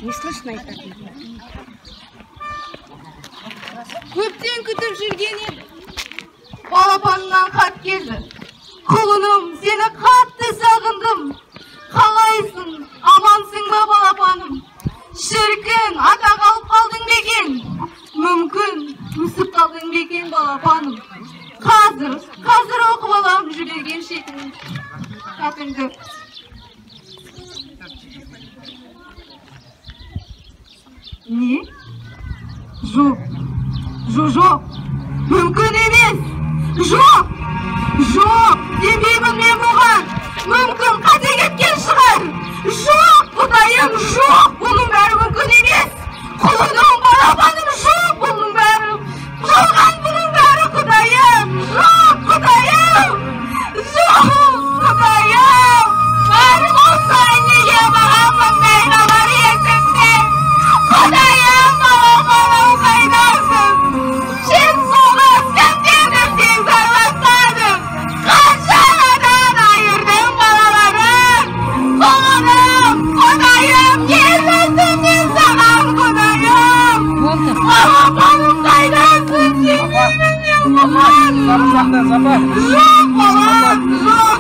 Не слышно это. Көптен күтіп жүрген ем. Балапаннан хат келді. Құлыным, сені қатты сағындым. Қалайсың, амансың ба балапаным? Шіркін, ата қалып қалдың бекен. Мүмкін, өсіп қалдың бекен балапаным. Қазір оқып алам жүреген шетін. Хатыңды. Не? Жоқ. Мүмкін емес. Жоқ. Демеймін мен бұған. Мүмкін қате кеткен шығар. Жоқ, Құдайым, жоқ. Бұның бәрі мүмкін емес. Құлыным, балапаным, жоқ. Бұның бәрі жалған, бұның бәрі Құдайым. Жоқ, Құдайым. Бәрі болса неге маған бұндай хабар естіртсең? Құдайым, балапаным қайдасың? Сен соғыс кәмдені сен зарлатпадың. Қаншадан айырдың балаларын. Құлыным, Құдайым, келмесін мен саған Құдайым. Балапаным қайдасың? Сен менің мен бұған. Жоқ, балам, жоқ.